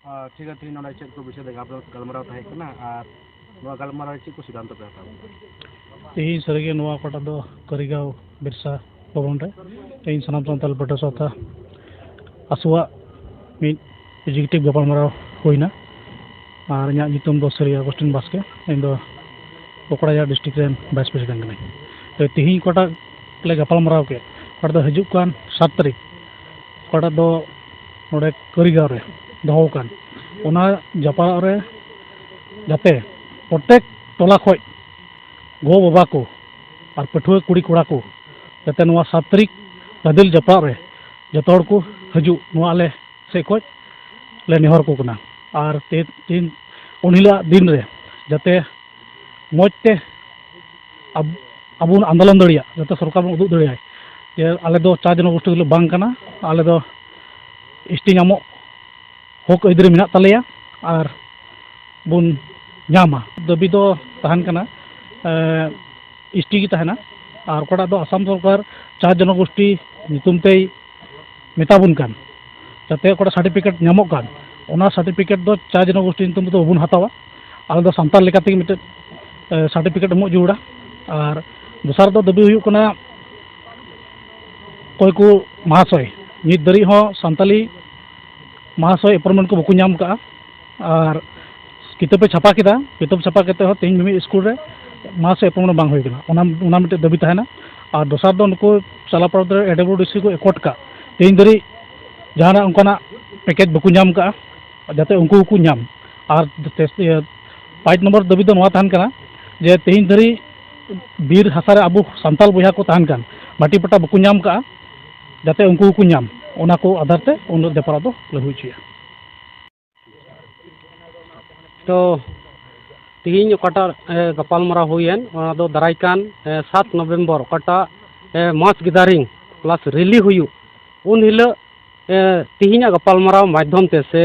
ठीक है तीन नोड़ा चेक को विषय देगा आप लोग गलमराव था है ना गलमराव चेक को सिद्धांत पे आता है तेज सर नवा कोटा दो करिगांव बिरसा भवन रे तेज सनाम संताल बटा सौथा आसुआ मिड एग्जीक्यूटिव गपालमाराव होइना और इᱧᱟᱹᱜ ᱧᱩᱛᱩᱢ ᱫᱚ ᱥᱟᱹᱨᱤ ᱟᱜᱚᱥᱴᱤᱱ ᱵᱟᱥᱠᱮ ᱤᱧ ᱫᱚ ᱯᱚᱠᱲᱟᱡᱟ ᱰᱤᱥᱴᱨᱤᱠᱴ ᱨᱮᱱ ᱵᱷᱟइस प्रेसिडेंट ᱠᱟᱹᱱᱟᱹᱧ ᱛᱮᱦᱮᱧ ᱚᱠᱟᱴᱟᱜ ᱞᱮ ᱜᱟᱯᱟᱞᱢᱟᱨᱟᱣ ᱠᱮᱫ ᱚᱠᱟ ᱫᱚ ᱦᱤᱡᱩᱜ ᱠᱟᱱ 7 ᱛᱟᱹᱨᱤᱠᱷ ᱚᱠᱟᱴᱟᱜ ᱫᱚ ᱱᱚᱰᱮ ᱠᱟᱹᱨᱤᱜᱟᱸव ᱨᱮ ᱫᱚᱦᱚ ᱟᱠᱟᱱ ᱚᱱᱟ ᱡᱟᱯᱟᱲᱟᱜ ᱨᱮ ᱡᱟᱛᱮ ᱯᱨᱚᱛᱮᱠ ᱴᱚᱞᱟ ᱠᱷᱚᱡ ᱜᱚ ᱵᱟᱵᱟ ᱠᱚ ᱟᱨ ᱯᱟᱹᱴᱷᱩᱣᱟᱹ ᱠᱩᱲᱤ ᱠᱚᱲᱟ ᱠᱚ ᱡᱟᱛᱮ ᱱᱚᱣᱟ 7 ᱛᱟᱹᱨᱤᱠᱷ ᱜᱟᱫᱮᱞ ᱡᱟᱯᱟᱲᱟᱜ ᱨᱮ ᱡᱚᱛᱚ ᱦᱚᱲ ᱠᱚ ᱦᱤᱡᱩᱜ ᱱᱚᱣᱟ ᱟᱞᱮ ᱥᱮᱫ ᱠᱷᱚᱡ ले नेहर को कना और तीन उनहिला दिन रे जाते मजते अब आंदोलन दड़िया जाते सरकार बन उदुग दड़िया जे आले दो 4 जनगोष्ठी दो बांग कना आले दो एसटी नामो हक अदरी मेना तलेया और बुन नामा दाबी दो तहन कना एसटी की तहना और कोटा दो आसाम सरकार 4 जनगोष्ठी नितुम ते मेताबुन कान जाते कोटा सर्टिफिकेट नामक कान ओना सर्टिफिकेट दो 4 जनगोष्ठी नितुम तो बबुन हतावा आले दो सान्ताल लेकाते मिटे सर्टिफिकेट एमो जुड़ा और दोसार दो दाबी हुयु कना कोई को महाशय नित दरी हो सान्ताली महाशय अपॉइंटमेंट को बकु नाम का और किताबे छापा केदा किताब छापा केते हो तेज मिमी स्कूल रे महाशय अपॉइंटमेंट बांग होय कना ओना मिटे दाबी तहना और दोसार दो नको चलापड़ एडब्ल्यूडीसी को एकट का तेज दरी जहां उनका पैकेज बकु नाम का जाते उनको को नाम और 5 नंबर दाबी दो नवा तहन कना जे तेज दरी बीर हासारे अबु सान्ताल बया को तहन कान बाटी पट्टा बकु नाम का जाते उनको को नाम ओना को आधार ते उन देपरा दो लहुई छिया तो तीन ओकाटा गपालमारा हुयन ओना दो दारायकान 7 नवंबर ओकाटा मास गिदारिंग प्लस रैली हुयु उन हिलो तीन गपालमारा माध्यम ते से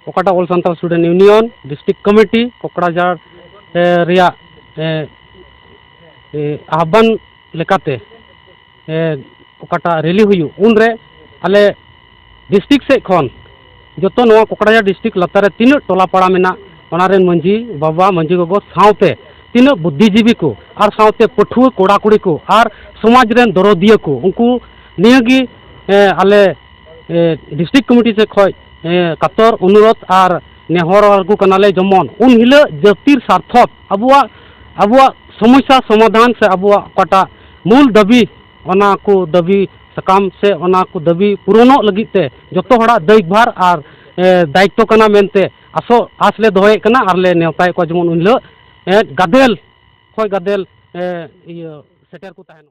ओकाटा all Santal student union district committee Kokrajhar रिया आह्वान लेकाते ओकाटा रैली हुयु उन रे आले डिस्ट्रिक्ट से खन जतो नवा कोकड़ाझाड़ डिस्ट्रिक्ट लतारे तीन टोला पाड़ा मेना ओनारेन मंजी बाबा मंजी गोगो सावते तीन बुद्धिजीवी को और सावते पठुआ कोड़ा कुड़ी को और समाज रेन दरदिया को उनको नियगी आले डिस्ट्रिक्ट कमिटी से खय कातर अनुरोध और नेहर को कनाले जमन उन हिलो जातिर सार्थक अबुआ समस्या समाधान से अबुआ काटा मूल दाबी ओना को दाबी सकाम से ओना को दाबी पूरणो लगिते जतो हड़ा दायभार और दायित्व कना मेनते आसो आसले दोहे कना और ले नेवताय को जमन उन हिलो गादेल खय गादेल सेटर को तहन।